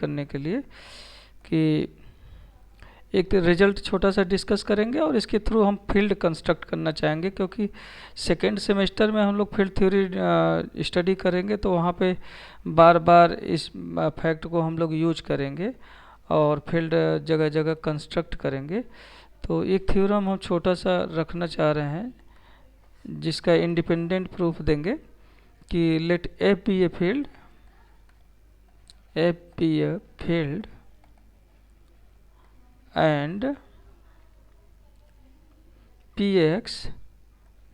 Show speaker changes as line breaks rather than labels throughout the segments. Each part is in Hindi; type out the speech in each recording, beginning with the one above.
करने के लिए कि एक रिजल्ट छोटा सा डिस्कस करेंगे और इसके थ्रू हम फील्ड कंस्ट्रक्ट करना चाहेंगे, क्योंकि सेकेंड सेमेस्टर में हम लोग फील्ड थ्योरी स्टडी करेंगे तो वहाँ पे बार बार इस फैक्ट को हम लोग यूज करेंगे और फील्ड जगह जगह कंस्ट्रक्ट करेंगे। तो एक थ्योरम हम छोटा सा रखना चाह रहे हैं जिसका इंडिपेंडेंट प्रूफ देंगे कि let F be a field, F be a field and px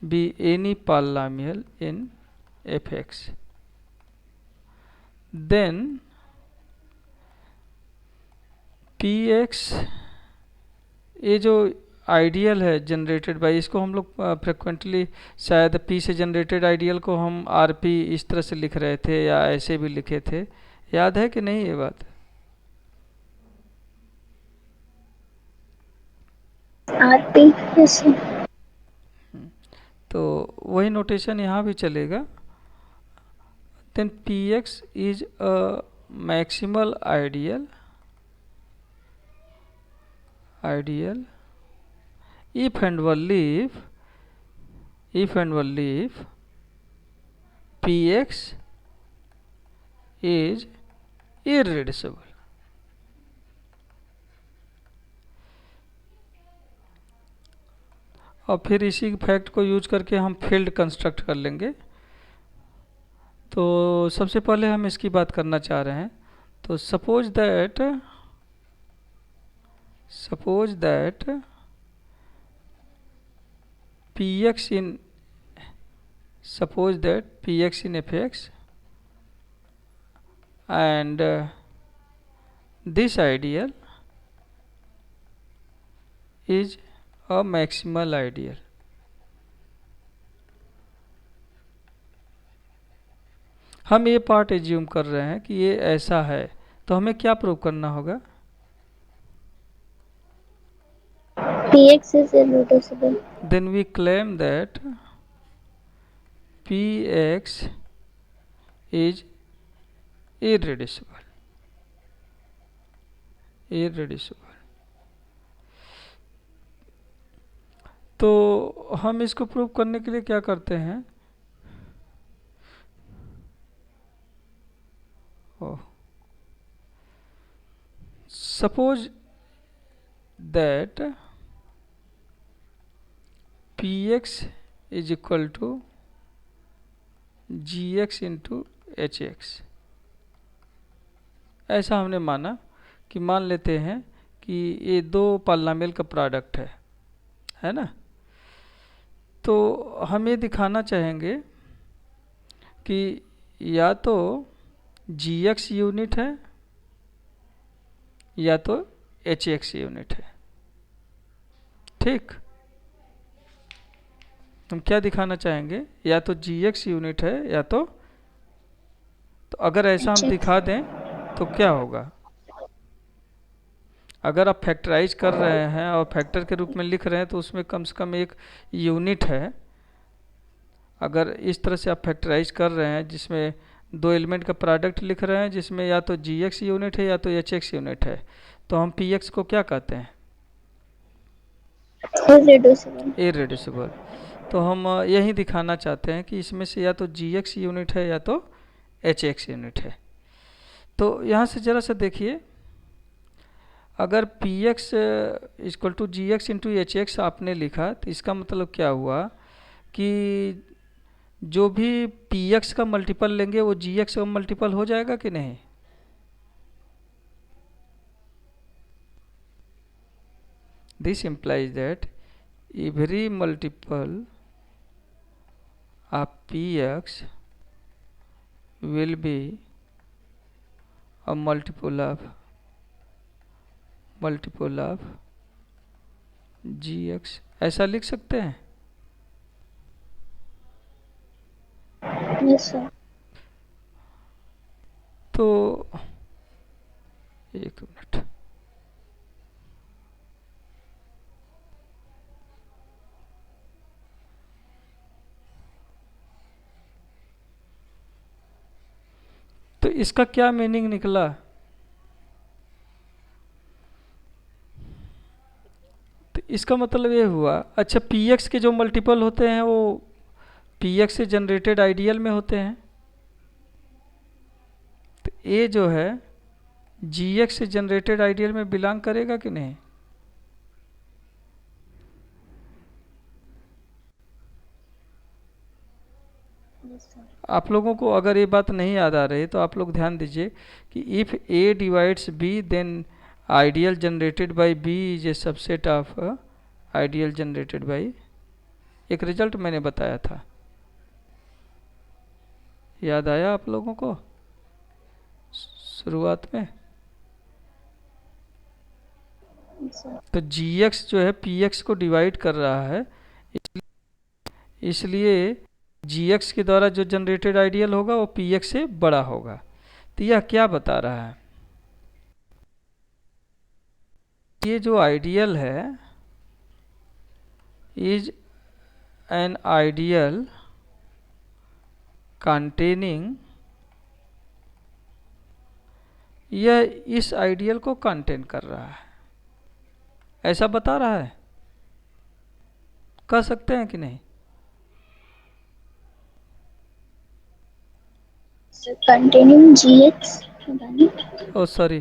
be any polynomial in fx, then px ये जो आइडियल है जनरेटेड बाई, इसको हम लोग फ्रिक्वेंटली शायद p से जनरेटेड आइडियल को हम आर पी इस तरह से लिख रहे थे या ऐसे भी लिखे थे, याद है कि नहीं ये बात?
आरपी।
तो वही नोटेशन यहाँ भी चलेगा। Then px is a maximal ideal, ideal if and only if px is irreducible। और फिर इसी फैक्ट को यूज करके हम फील्ड कंस्ट्रक्ट कर लेंगे। तो सबसे पहले हम इसकी बात करना चाह रहे हैं। तो suppose that px in fx and this ideal is a maximal ideal। हम ये पार्ट एज्यूम कर रहे हैं कि ये ऐसा है, तो हमें क्या प्रूव करना होगा?
px is irreducible।
Then we claim that px is irreducible। तो हम इसको प्रूव करने के लिए क्या करते हैं? Suppose that px is equal to gx into hx। ऐसा हमने माना कि मान लेते हैं कि ये दो पॉलिनॉमियल का प्रोडक्ट है ना। तो हम ये दिखाना चाहेंगे कि या तो gx यूनिट है या तो hx यूनिट है। ठीक, हम क्या दिखाना चाहेंगे? या तो gx यूनिट है या तो अगर ऐसा हम दिखा दें तो क्या होगा? अगर आप फैक्टराइज कर रहे हैं और फैक्टर के रूप में लिख रहे हैं तो उसमें कम से कम एक यूनिट है। अगर इस तरह से आप फैक्टराइज कर रहे हैं जिसमें दो एलिमेंट का प्रोडक्ट लिख रहे हैं जिसमें या तो gx यूनिट है या तो hx यूनिट है, तो हम px को क्या कहते हैं? इरेड्यूसिबल। तो हम यही दिखाना चाहते हैं कि इसमें से या तो gx यूनिट है या तो hx यूनिट है। तो यहाँ से ज़रा सा देखिए, अगर px equal to gx into hx आपने लिखा तो इसका मतलब क्या हुआ कि जो भी px का मल्टीपल लेंगे वो gx का मल्टीपल हो जाएगा कि नहीं? This implies that every multiple of px will be a multiple of gx। ऐसा लिख सकते हैं?
Yes sir.
तो एक मिनट, तो इसका क्या मीनिंग निकला? इसका मतलब ये हुआ, अच्छा पी एक्स के जो मल्टीपल होते हैं वो पी एक्स से जनरेटेड आइडियल में होते हैं, तो ए जो है जी एक्स से जनरेटेड आइडियल में बिलोंग करेगा कि नहीं?
Yes, sir.
आप लोगों को अगर ये बात नहीं याद आ रही तो आप लोग ध्यान दीजिए कि if a divides b then ideal generated by b is a subset of ideal generated by, एक रिजल्ट मैंने बताया था, याद आया आप लोगों को शुरुआत में?
Yes, sir.
तो जी एक्स जो है पी एक्स को डिवाइड कर रहा है, इसलिए जी एक्स के द्वारा जो जनरेटेड आइडियल होगा वो पी एक्स से बड़ा होगा। तो यह क्या बता रहा है? ये जो आइडियल है इज एन आइडियल कंटेनिंग, यह इस आइडियल को कंटेन कर रहा है, ऐसा बता रहा है, कह सकते हैं कि नहीं?
So containing GX. पता नहीं.
Oh sorry,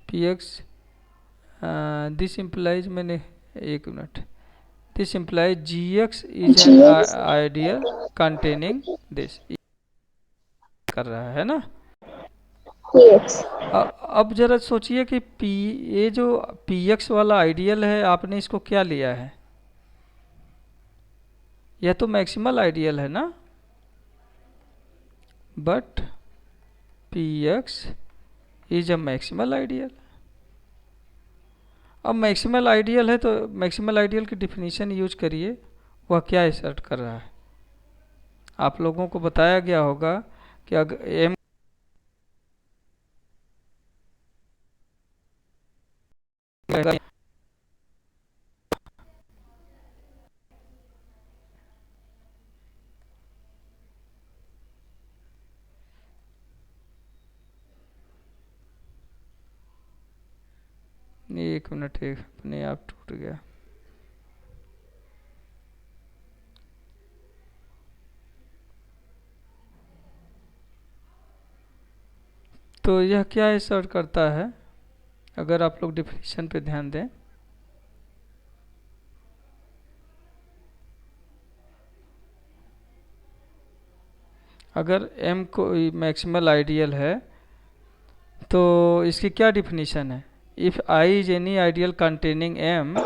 P X this implies, मैंने एक minute, this implies ji x is an
GX.
Ideal containing this, कर रहा है ना।
PX.
अब जरा सोचिए कि पी, ये जो पी एक्स वाला आइडियल है आपने इसको क्या लिया है? यह तो मैक्सिमल आइडियल है ना, but P X is a maximal ideal. अब मैक्सिमल आइडियल है तो मैक्सिमल आइडियल की डिफिनीशन यूज करिए, वह क्या असर्ट कर रहा है? आप लोगों को बताया गया होगा कि अगर एम एक मिनट, एक अपने आप टूट गया। तो यह क्या असर्ट करता है, अगर आप लोग डिफिनीशन पे ध्यान दें, अगर m कोई मैक्सिमल आइडियल है तो इसकी क्या डिफिनीशन है? If i is any ideal containing m,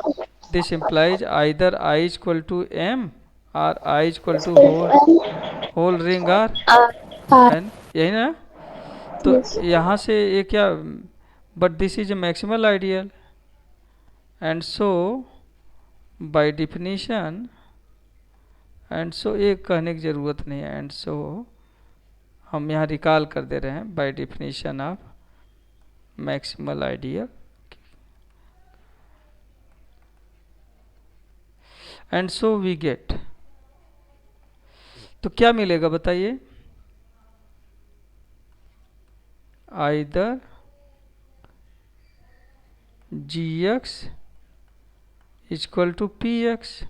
this implies either i is equal to m और i is equal to whole ring R
R.
एन, यही ना? तो
Yes.
यहाँ से ये क्या, but this is a maximal ideal and so by definition, and so ये कहने की ज़रूरत नहीं है, एंड सो हम यहाँ रिकॉल कर दे रहे हैं, by definition of maximal ideal, and so we get, तो क्या मिलेगा बताइए? Either ji x is equal to P x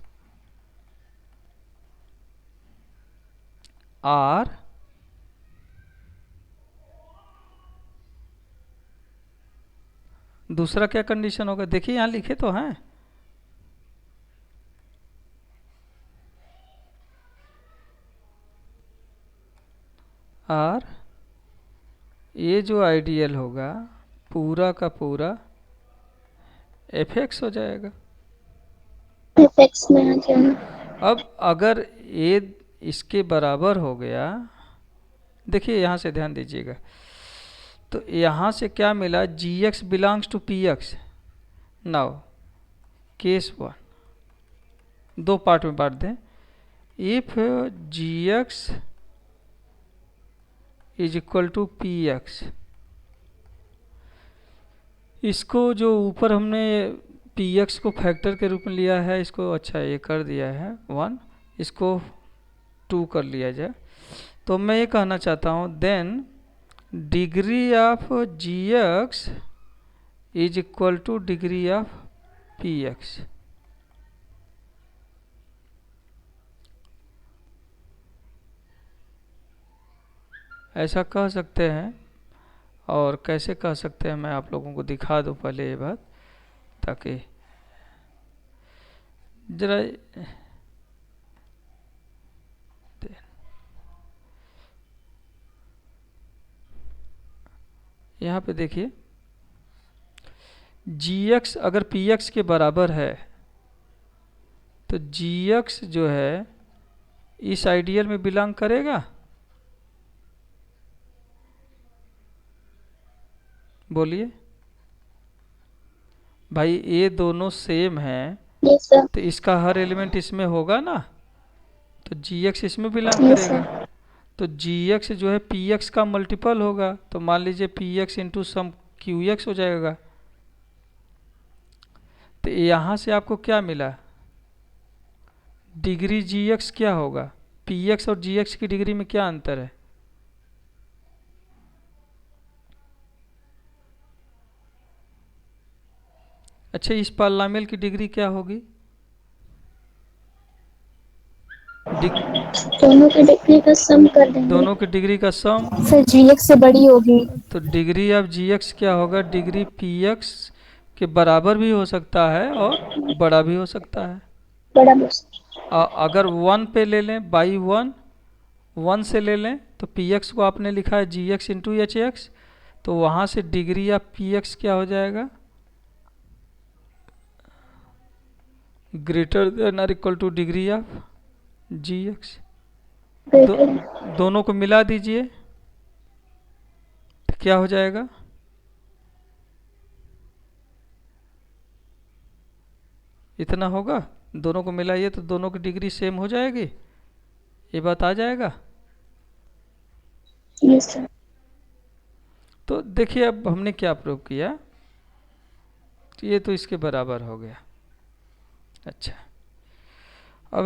or दूसरा क्या कंडीशन होगा? देखिए यहाँ लिखे तो हैं, आर ये जो आइडियल होगा पूरा का पूरा एफ एक्स हो जाएगा।
FX में आ जाएगा.
अब अगर ये इसके बराबर हो गया, देखिए यहाँ से ध्यान दीजिएगा, तो यहाँ से क्या मिला? G X belongs to P X. Now case one, दो पार्ट में बांट दें। If G x is equal to P X, इसको जो ऊपर हमने पी एक्स को फैक्टर के रूप में लिया है, इसको अच्छा ये कर दिया है 1, इसको 2 कर लिया जाए, तो मैं ये कहना चाहता हूँ then degree of g x is equal to degree of p x. ऐसा कह सकते हैं, और कैसे कह सकते हैं मैं आप लोगों को दिखा दूं पहले ये बात, ताकि जरा यहाँ पे देखिए, जी एक्स अगर पी एक्स के बराबर है तो जी एक्स जो है इस आइडियल में बिलोंग करेगा। बोलिए भाई, ये दोनों सेम हैं
यस सर।
तो इसका हर एलिमेंट इसमें होगा ना, तो जी एक्स इसमें बिलोंग
यस
करेगा।
सर।
तो जी एक्स जो है पी एक्स का मल्टीपल होगा, तो मान लीजिए P x into sum Q x हो जाएगा। तो यहाँ से आपको क्या मिला, डिग्री जी एक्स क्या होगा, पी एक्स और जी एक्स की डिग्री में क्या अंतर है। अच्छा, इस पॉलीनोमियल की डिग्री क्या होगी,
दोनों के डिग्री का सम कर देंगे।
दोनों की डिग्री का सम।
सर जी एक्स से बड़ी होगी।
तो डिग्री ऑफ जी एक्स क्या होगा, डिग्री पी एक्स के बराबर भी हो सकता है और बड़ा भी हो सकता है।
बड़ा बस।
अगर वन पे ले लें, बाई वन, वन से ले लें, तो पी एक्स को आपने लिखा है जी एक्स इंटू एच एक्स, तो वहाँ से डिग्री ऑफ पी एक्स क्या हो जाएगा, ग्रेटर देन और equal to degree of g x. दोनों को मिला दीजिए तो क्या हो जाएगा, इतना होगा। दोनों को मिलाइए तो दोनों की डिग्री सेम हो जाएगी, ये बात आ जाएगा।
Yes sir.
तो देखिए अब हमने क्या प्रूव किया, तो ये तो इसके बराबर हो गया। अच्छा, अब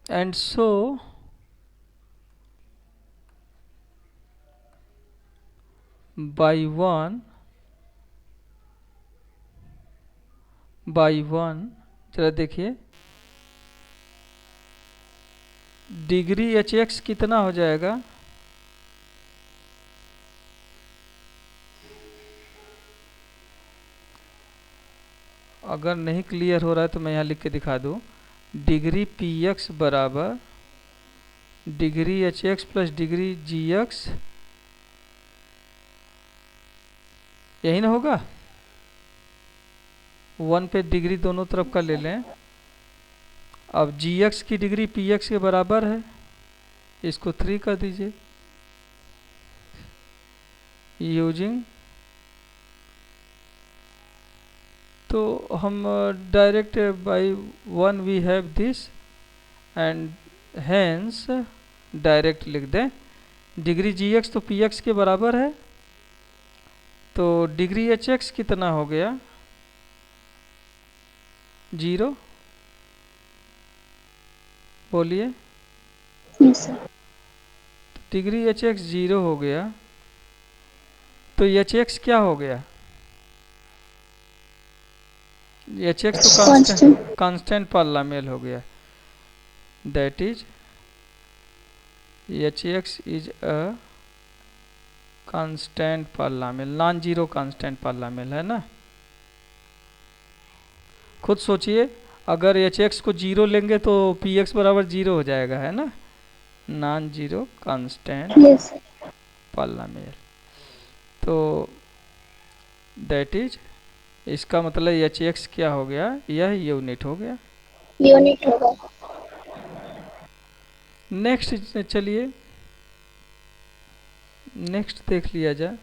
and so by 1 जरा देखिए, डिग्री एच एक्स कितना हो जाएगा, अगर नहीं क्लियर हो रहा है तो मैं यहाँ लिख के दिखा दूँ, डिग्री पी एक्स बराबर degree H X plus degree जी एक्स, यही ना होगा। वन पे डिग्री दोनों तरफ का ले लें। अब जी एक्स की डिग्री पी एक्स के बराबर है, इसको 3 कर दीजिए यूजिंग, तो हम direct by one we have this and hence direct लिख दें, डिग्री जी एक्स तो पी एक्स के बराबर है, तो डिग्री एच एक्स कितना हो गया, 0। बोलिए।
Yes sir.
Degree H x 0 हो गया, तो एच एक्स क्या हो गया, एच एक्स तो कांस्टेंट पॉलीनोमियल हो गया, that is H X is a constant polynomial, non zero constant polynomial है ना। खुद सोचिए, अगर एच एक्स को 0 लेंगे तो पी एक्स बराबर 0 हो जाएगा, है ना, non zero constant
yes sir.
Polynomial. तो दैट इज, इसका मतलब एच एक्स क्या हो गया, यह यूनिट हो गया।
यूनिट होगा।
नेक्स्ट चलिए, नेक्स्ट देख लिया जाए।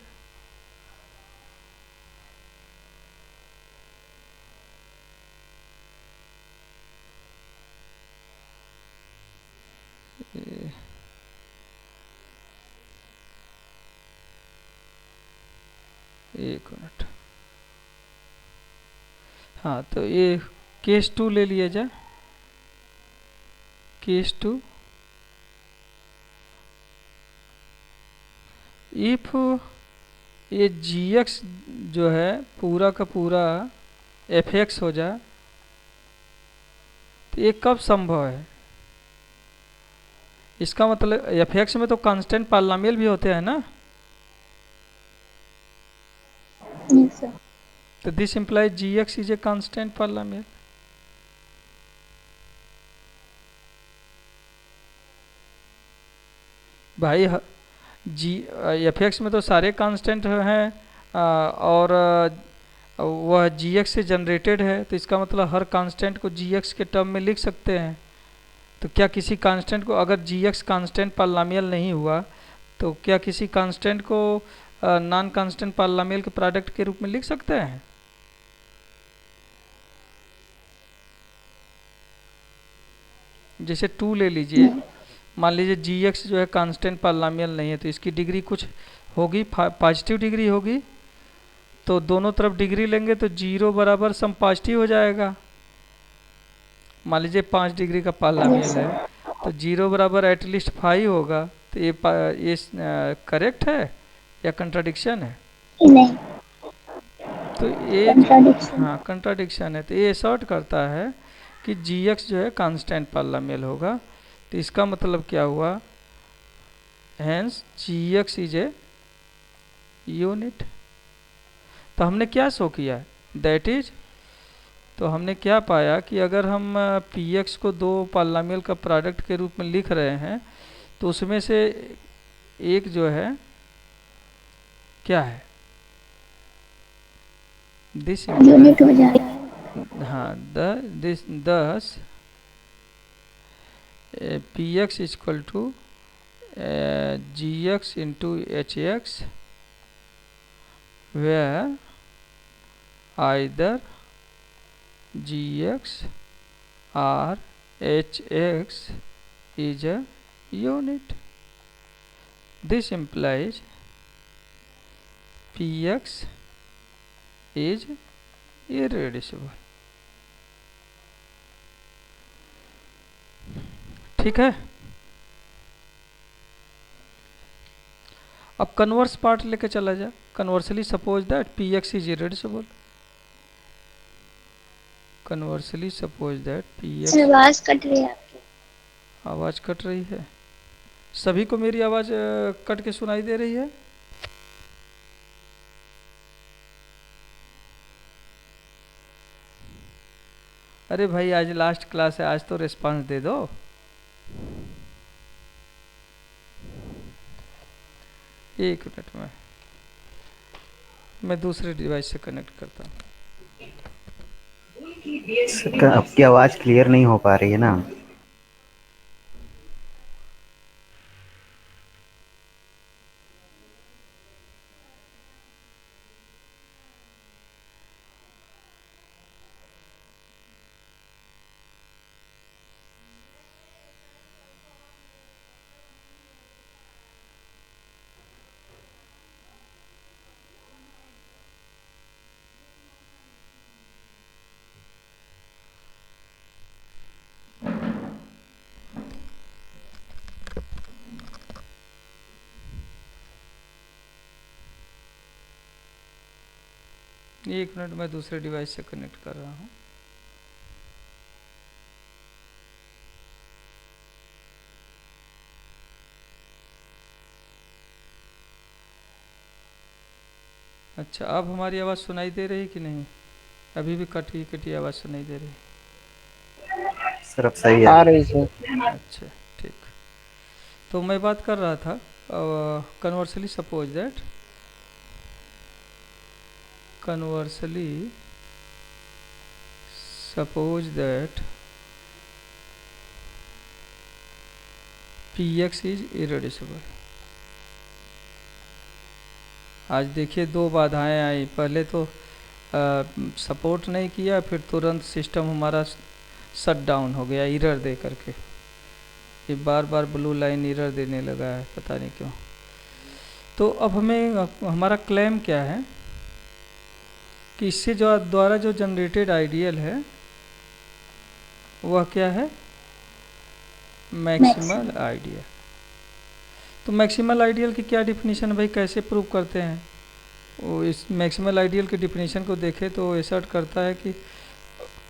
एक मिनट, हाँ, तो ये केस 2 ले लिया जाए। केस टू इफ ये जी एक्स जो है पूरा का पूरा एफ एक्स हो जाए, तो ये कब संभव है? इसका मतलब एफ एक्स में तो कांस्टेंट पॉलिनोमियल भी होते हैं ना,
Yes, sir.
तो this implies ji x is a constant polynomial. भाई जी एफ एक्स में तो सारे कांस्टेंट हैं, और वह जी एक्स से जनरेटेड है, तो इसका मतलब हर कांस्टेंट को जी एक्स के टर्म में लिख सकते हैं। तो क्या किसी कांस्टेंट को, अगर जी एक्स कांस्टेंट पॉलिनोमियल नहीं हुआ, तो क्या किसी कांस्टेंट को नॉन कांस्टेंट पॉलिनोमियल के प्रोडक्ट के रूप में लिख सकते हैं? जैसे 2 ले लीजिए, मान लीजिए जी एक्स जो है कांस्टेंट पॉलिनोमियल नहीं है, तो इसकी डिग्री कुछ होगी, पॉजिटिव डिग्री होगी, तो दोनों तरफ डिग्री लेंगे तो 0 बराबर सम पॉजिटिव हो जाएगा। मान लीजिए 5 डिग्री का
Yes,
पॉलिनोमियल
sir.
है, तो 0 बराबर एटलीस्ट 5 होगा। तो ये करेक्ट है या कंट्राडिक्शन है?
नहीं,
तो ये
contradiction.
हाँ कंट्राडिक्शन है। तो ये असर्ट करता है कि जी एक्स जो है कांस्टेंट पॉलिनोमियल होगा। तो इसका मतलब क्या हुआ? Hence G x is a unit. तो हमने क्या शो किया? दैट इज, तो हमने क्या पाया कि अगर हम पी एक्स को दो पॉलिनोमियल का प्रोडक्ट के रूप में लिख रहे हैं, तो उसमें से एक जो है क्या है? दिस
यूनिट हो जा रहा है।
हाँ thus P X equal to G X into H X, where either ji X और H X is a unit. This implies px is irreducible. ठीक है। अब कन्वर्स पार्ट लेके चला जा। Conversely suppose that px is irreducible. Conversely suppose that px,
आवाज कट रही है आपकी।
आवाज कट रही है? सभी को मेरी आवाज कट के सुनाई दे रही है? अरे भाई आज लास्ट क्लास है, आज तो रिस्पांस दे दो। एक मिनट में मैं दूसरे डिवाइस से कनेक्ट करता हूँ।
आपकी आवाज क्लियर नहीं हो पा रही है ना।
एक मिनट में दूसरे डिवाइस से कनेक्ट कर रहा हूँ। अच्छा, अब हमारी आवाज़ सुनाई दे रही कि नहीं? अभी भी कटी कटी आवाज़ सुनाई दे रही?
सर अब सही है।
आ रही सर।
अच्छा ठीक। तो मैं बात कर रहा था, conversely suppose that, conversely suppose that px is irreducible। आज देखिए दो बाधाएं आई, पहले तो सपोर्ट नहीं किया, फिर तुरंत सिस्टम हमारा शट डाउन हो गया एरर दे करके। ये बार बार ब्लू लाइन एरर देने लगा है, पता नहीं क्यों। तो अब हमें हमारा क्लेम क्या है कि इससे जो द्वारा जो जनरेटेड आइडियल है वह क्या है? Maximal ideal. तो मैक्सिमल आइडियल की क्या डिफिनीशन है भाई, कैसे प्रूव करते हैं? वो इस मैक्सिमल आइडियल की डिफिनीशन को देखें तो एसर्ट करता है कि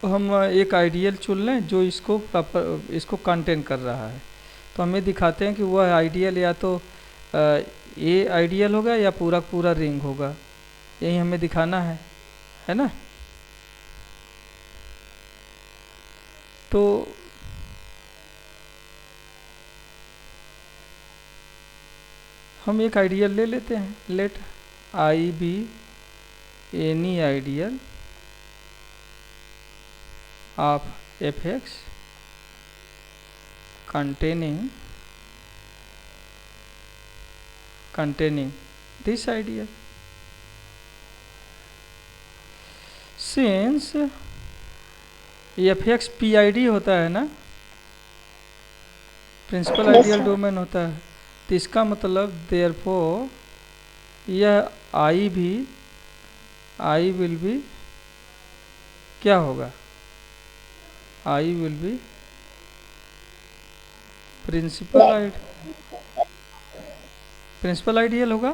हम एक आइडियल चुन लें जो इसको प्रॉपर इसको कंटेन कर रहा है। तो हमें दिखाते हैं कि वह आइडियल या तो ए आइडियल होगा या पूरा पूरा रिंग होगा, यही हमें दिखाना है ना। तो हम एक आइडियल ले लेते हैं, let I be any ideal of F X containing this ideal, since F X P I D होता है ना, प्रिंसिपल आइडियल डोमेन होता है। तो इसका मतलब देयरफॉर यह आई विल बी क्या होगा, I will be principal ideal होगा।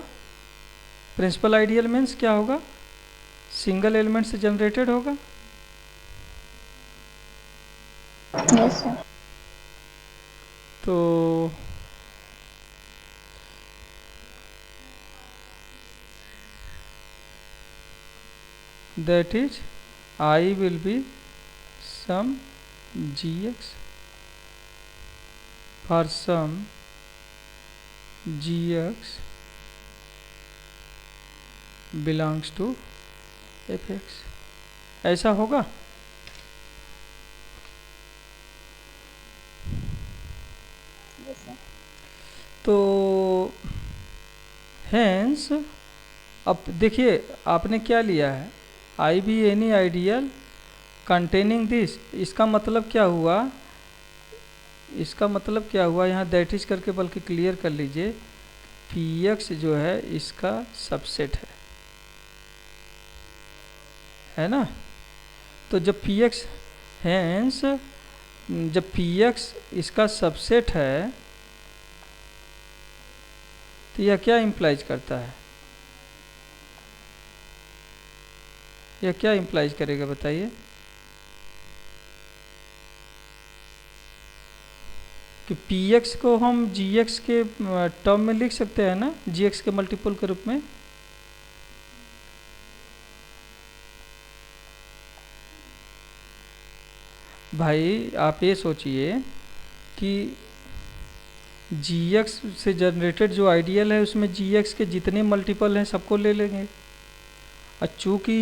प्रिंसिपल आइडियल मीन्स क्या होगा, सिंगल एलिमेंट से जनरेटेड होगा।
Yes sir.
तो that is I will be some gx for some gx belongs to fx, ऐसा होगा।
Yes sir.
तो हेंस अब देखिए आपने क्या लिया है, I be any ideal containing this, इसका मतलब क्या हुआ, इसका मतलब क्या हुआ, यहाँ दैट इज करके बल्कि क्लियर कर लीजिए, पी एक्स जो है इसका सबसेट है ना। तो जब पी एक्स हेंस जब पी एक्स इसका सबसेट है तो यह क्या इम्प्लाइज करता है, यह क्या इम्प्लाइज करेगा बताइए, कि पी एक्स को हम जी एक्स के टर्म में लिख सकते हैं ना, जी एक्स के मल्टीपल के रूप में। भाई आप ये सोचिए कि जी एक्स से जनरेटेड जो आइडियल है उसमें जी एक्स के जितने मल्टीपल हैं सबको ले लेंगे, और चूँकि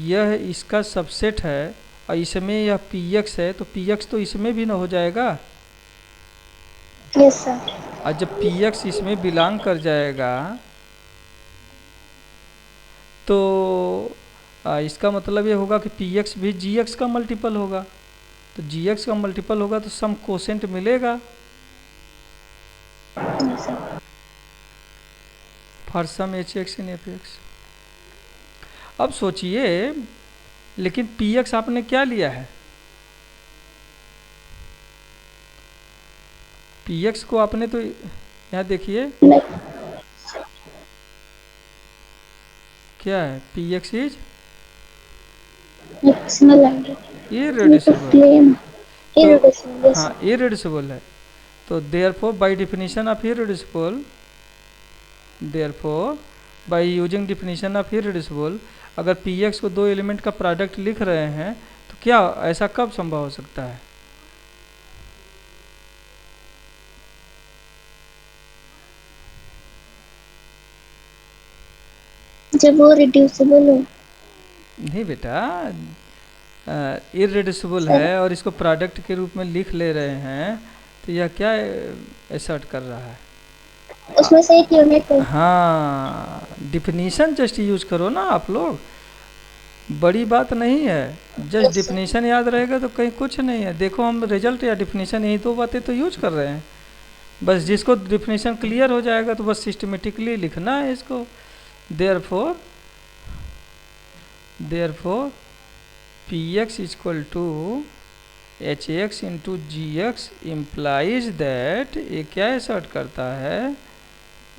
यह इसका सबसेट है और इसमें यह पी एक्स है तो पी एक्स तो इसमें भी ना हो जाएगा।
Yes sir.
और जब पी एक्स इसमें बिलोंग कर जाएगा तो इसका मतलब ये होगा कि पी एक्स भी जी एक्स का मल्टीपल होगा, तो जी एक्स का मल्टीपल होगा तो सम कोसेंट मिलेगा
yes sir.
For some H X in F X. अब सोचिए लेकिन पी एक्स आपने क्या लिया है, पी एक्स को आपने तो यहाँ देखिए क्या है, P X is
maximal ideal
irreducible.
Irreducible.
हाँ इरेड्यूसिबल है, तो therefore by definition of irreducible, therefore by using definition of irreducible, अगर पी एक्स को दो एलिमेंट का प्रोडक्ट लिख रहे हैं तो क्या ऐसा कब संभव हो सकता है,
जब वो रिड्यूसिबल हो।
नहीं बेटा, इरेड्यूसिबल है और इसको प्रोडक्ट के रूप में लिख ले रहे हैं तो यह क्या एसर्ट कर रहा है,
उसमें से एक यूनिट हो।
हाँ डिफिनीशन जस्ट यूज करो ना आप लोग, बड़ी बात नहीं है, जस्ट डिफिनीशन याद रहेगा तो कहीं कुछ नहीं है। देखो हम रिजल्ट या डिफिनीशन यही दो बातें तो यूज कर रहे हैं, बस जिसको डिफिनीशन क्लियर हो जाएगा तो बस सिस्टमेटिकली लिखना है इसको। Therefore P X equal to H X into G X implies that, ये क्या असर्ट करता है,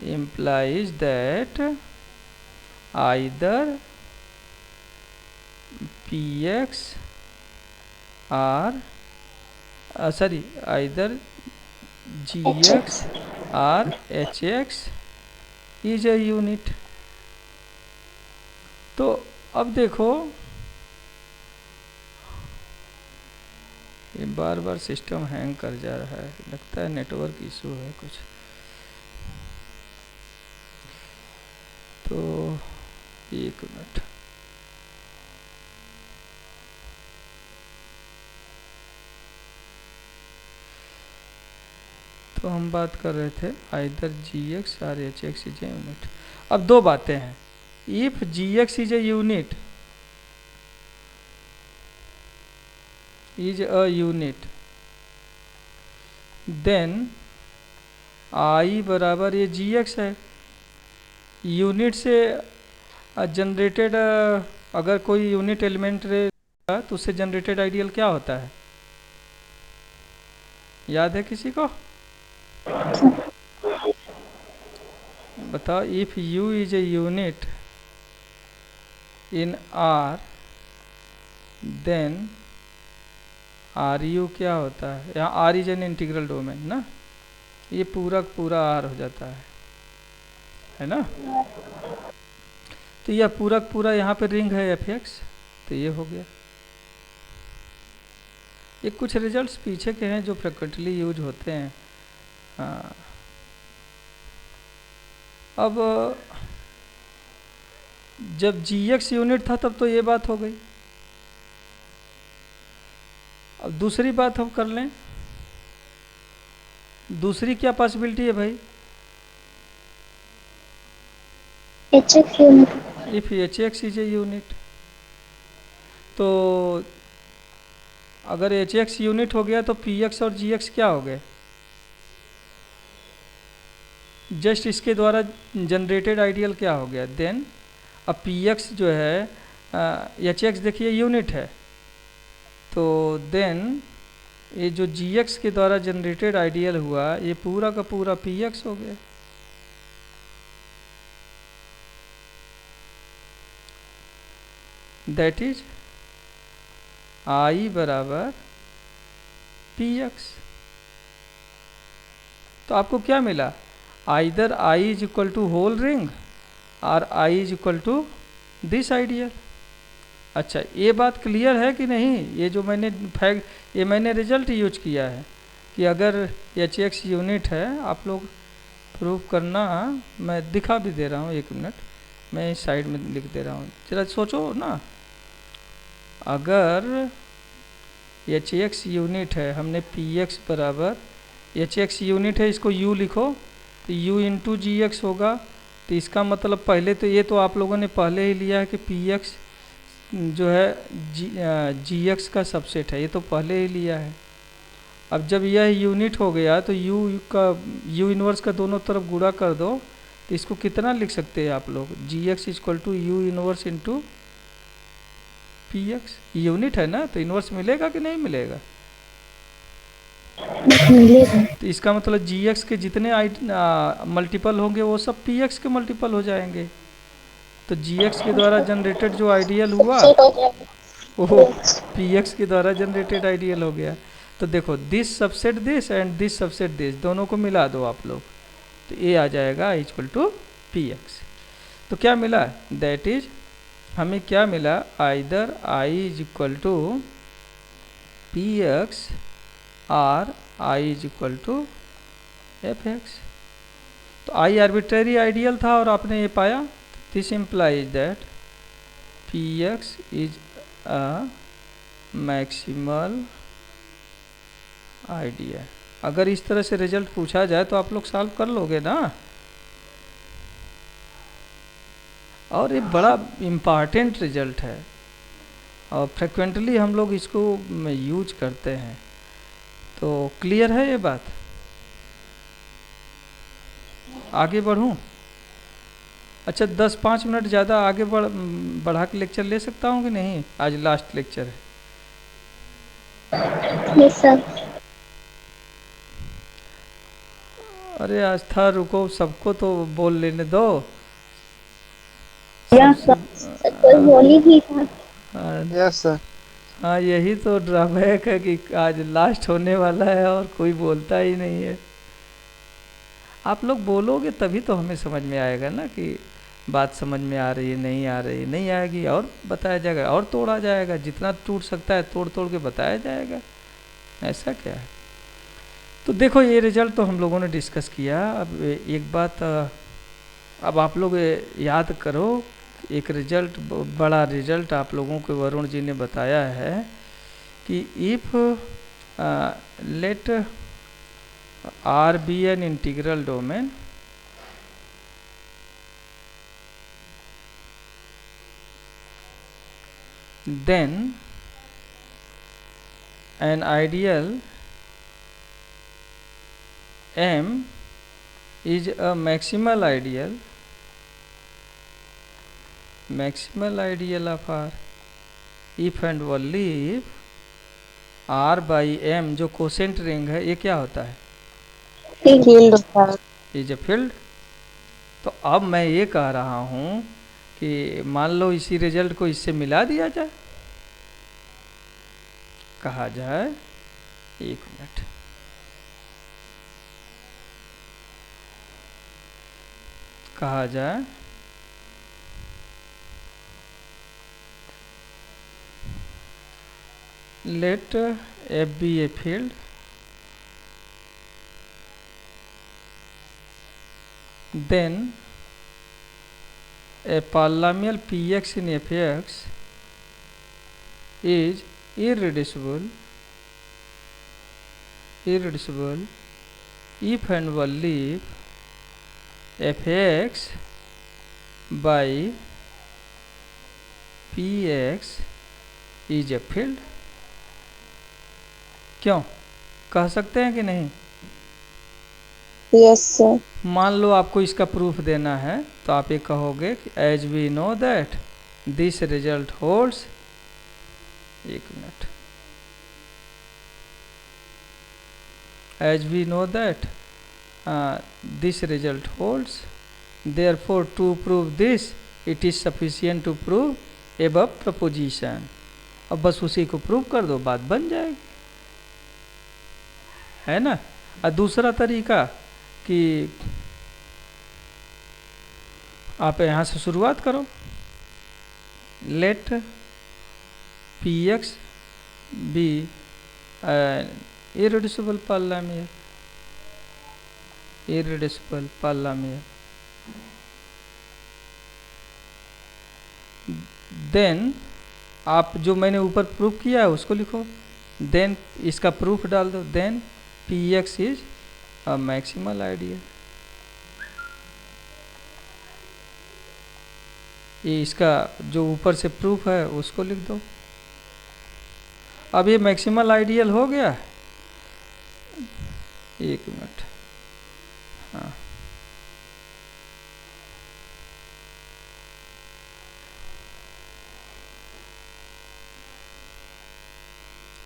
implies that either P x or sorry either ji X or H X is a unit. तो अब देखो ये बार बार सिस्टम हैंग कर जा रहा है, लगता है नेटवर्क इशू है कुछ। तो एक मिनट, तो हम बात कर रहे थे either ji X or H X is a unit. अब दो बातें हैं, if G x is a unit, is a unit, then I बराबर ये जी एक्स है। यूनिट से जनरेटेड अगर कोई यूनिट एलिमेंट रहेगा तो उससे जनरेटेड आइडियल क्या होता है, याद है किसी को, बताओ। If U is a unit in R then R U क्या होता है, यहाँ R is an integral domain ना, ये पूरा पूरा आर हो जाता है ना। तो यह पूरा पूरा यहाँ पे रिंग है एफ एक्स, तो ये हो गया। ये कुछ रिजल्ट्स पीछे के हैं जो फ्रिक्वेंटली यूज होते हैं। हाँ, अब जब जी एक्स यूनिट था तब तो ये बात हो गई। अब दूसरी बात हम कर लें, दूसरी क्या पॉसिबिलिटी है भाई,
H x unit,
if H X is a unit, तो अगर एच एक्स यूनिट हो गया तो पी एक्स और जी एक्स क्या हो गए, जस्ट इसके द्वारा जनरेटेड आइडियल क्या हो गया। देन अब पी एक्स जो है एच एक्स देखिए यूनिट है, तो देन ये जो जी एक्स के द्वारा जनरेटेड आइडियल हुआ ये पूरा का पूरा पी एक्स हो गया। दैट इज आई बराबर पी एक्स। तो आपको क्या मिला, either I is equal to whole ring और I is equal to this ideal. अच्छा, ये बात क्लियर है कि नहीं, ये जो मैंने फैक्ट, ये मैंने रिजल्ट यूज किया है कि अगर एच एक्स यूनिट है, आप लोग प्रूव करना, मैं दिखा भी दे रहा हूँ, एक मिनट मैं इस साइड में लिख दे रहा हूँ, जरा सोचो ना। अगर एच एक्स यूनिट है, हमने पी एक्स बराबर एच एक्स यूनिट है, इसको यू लिखो, तो यू इंटू जी एक्स होगा। तो इसका मतलब पहले तो ये तो आप लोगों ने पहले ही लिया है कि पी एक्स जो है जी एक्स का सबसेट है, ये तो पहले ही लिया है। अब जब यह यूनिट हो गया तो यू इनवर्स का दोनों तरफ गुणा कर दो, तो इसको कितना लिख सकते हैं आप लोग, G X equal to U inverse into P X. Unit है ना, तो इनवर्स मिलेगा कि नहीं मिलेगा,
मिलेगा।
तो इसका मतलब जी एक्स के जितने मल्टीपल होंगे वो सब पी एक्स के मल्टीपल हो जाएंगे। तो जी एक्स के द्वारा जनरेटेड जो आइडियल हुआ
सेट हो जाएगा।
वो पी एक्स के द्वारा जनरेटेड आइडियल हो गया। तो देखो this subset this and this subset this, दोनों को मिला दो आप लोग, तो ये आ जाएगा इक्वल टू पी एक्स। तो क्या मिला, दैट इज हमें क्या मिला, either I is equal to P X और I is equal to F X. तो आई आर्बिट्रेरी आइडियल था और आपने ये पाया, this implies that P X is a maximal idea. अगर इस तरह से रिजल्ट पूछा जाए तो आप लोग सॉल्व कर लोगे ना। और ये बड़ा इम्पॉर्टेंट रिजल्ट है और फ्रिक्वेंटली हम लोग इसको यूज करते हैं। तो क्लियर है ये बात, आगे बढ़ूं। अच्छा 10-5 मिनट ज़्यादा आगे बढ़ा के लेक्चर ले सकता हूँ कि नहीं, आज लास्ट लेक्चर है।
Yes sir.
अरे आस्था रुको, सबको तो बोल लेने दो।
यस
सबसे
सर कोई बोल ही नहीं था।
Yes sir.
हाँ, यही तो ड्रॉबैक है कि आज लास्ट होने वाला है और कोई बोलता ही नहीं है। आप लोग बोलोगे तभी तो हमें समझ में आएगा ना कि बात समझ में आ रही है, नहीं आ रही है। नहीं आएगी और बताया जाएगा और तोड़ा जाएगा, जितना टूट सकता है तोड़ तोड़ के बताया जाएगा। ऐसा क्या है। तो देखो, ये रिजल्ट तो हम लोगों ने डिस्कस किया। अब एक बात, अब आप लोग याद करो, एक रिजल्ट, बड़ा रिजल्ट आप लोगों को वरुण जी ने बताया है कि if late R be an integral domain, then an ideal M is a maximal ideal of R if and only if R by M जो कोसेंट रिंग है, ये क्या होता है,
फील्ड होता है।
Is a field. तो अब मैं ये कह रहा हूँ कि मान लो इसी रिजल्ट को इससे मिला दिया जाए, कहा जाए, एक मिनट, कहा जाए let F be a field, then a polynomial px in fx is irreducible if and only if fx by px is a field। क्यों, कह सकते हैं कि नहीं।
Yes sir.
मान लो आपको इसका प्रूफ देना है तो आप ये कहोगे कि as we know that this result holds, एक minute, as we know that this result holds, therefore to prove this it is sufficient to prove above proposition. अब बस उसी को प्रूव कर दो, बात बन जाएगी, है ना। और दूसरा तरीका कि आप यहाँ से शुरुआत करो, let P X be irreducible polynomial, then आप जो मैंने ऊपर प्रूफ किया है उसको लिखो, देन इसका प्रूफ डाल दो, then P X is a maximal ideal. ये इसका जो ऊपर से प्रूफ है उसको लिख दो। अब ये मैक्सिमल आइडियल हो गया, एक मिनट, हाँ,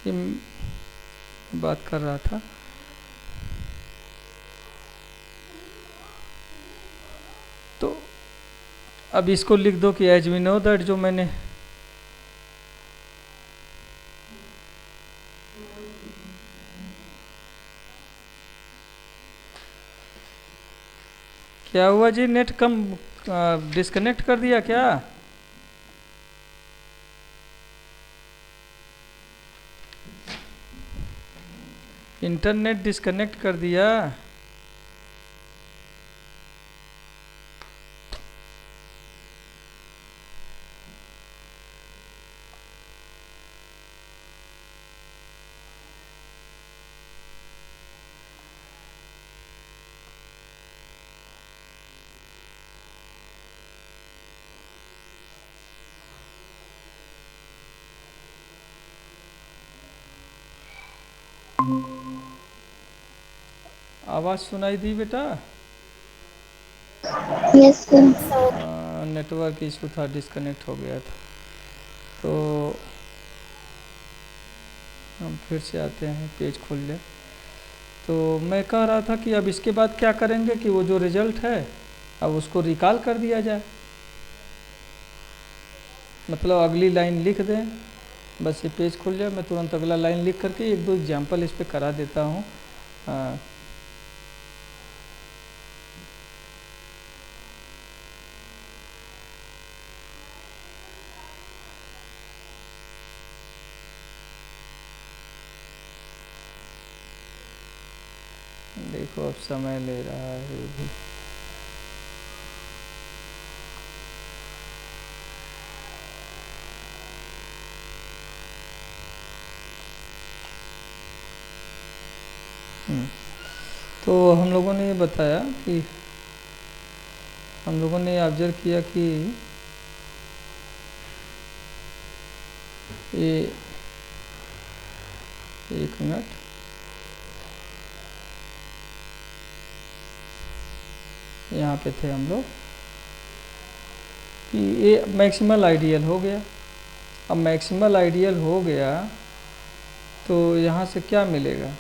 ये बात कर रहा था। तो अब इसको लिख दो कि एज वी नो दैट, जो मैंने क्या हुआ जी, नेट कम डिस्कनेक्ट कर दिया क्या। इंटरनेट डिस्कनेक्ट कर दिया। आवाज सुनाई दी बेटा।
Yes sir.
नेटवर्क इशू था, डिस्कनेक्ट हो गया था। तो हम फिर से आते हैं, पेज खोल लें। तो मैं कह रहा था कि अब इसके बाद क्या करेंगे कि वो जो रिजल्ट है अब उसको रिकॉल कर दिया जाए, मतलब अगली लाइन लिख दें। बस ये पेज खुल जाए, मैं तुरंत अगला लाइन लिख करके एक दो एग्जाम्पल इस पर करा देता हूँ। देखो अब समय ले रहा है ये भी। तो हम लोगों ने ये बताया कि हम लोगों ने ऑब्जर्व किया कि ये, एक मिनट, यहाँ पे थे हम लोग कि ये मैक्सिमल आइडियल हो गया। अब मैक्सिमल आइडियल हो गया तो यहाँ से क्या मिलेगा,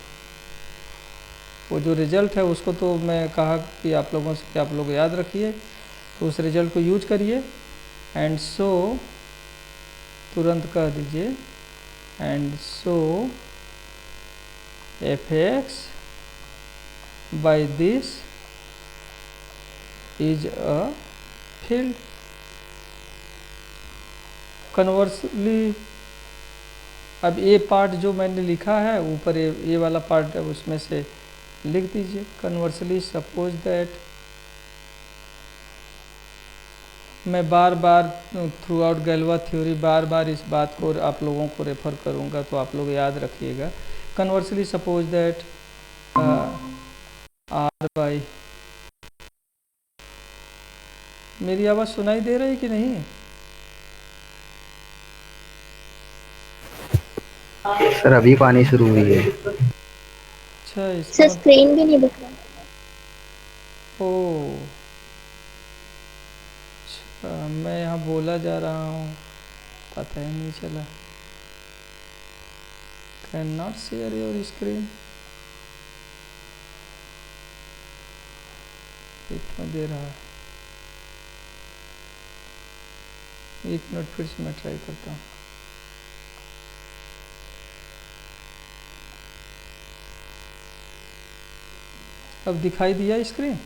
वो जो रिज़ल्ट है उसको तो मैं कहा कि आप लोगों से कि आप लोग याद रखिए, तो उस रिज़ल्ट को यूज करिए। एंड सो तुरंत कह दीजिए, and so F X by this is a field. Conversely अब ये पार्ट जो मैंने लिखा है ऊपर, ये वाला पार्ट है उसमें से लिख दीजिए। कन्वर्सली सपोज दैट, मैं बार बार थ्रू आउट गैल्वा थ्योरी बार बार इस बात को आप लोगों को रेफर करूँगा, तो आप लोग याद रखिएगा। Conversely suppose that R by, मेरी आवाज़ सुनाई दे रही कि नहीं?
सर अभी पानी शुरू हुई है।
अच्छा,
सर
इसका
स्क्रीन भी नहीं दिख रहा।
ओ अच्छा, मैं यहाँ बोला जा रहा हूँ, पता ही नहीं चला। Can not share your screen, इतना दे रहा है। एक मिनट, फिर से मैं ट्राई करता हूँ। अब दिखाई दिया स्क्रीन?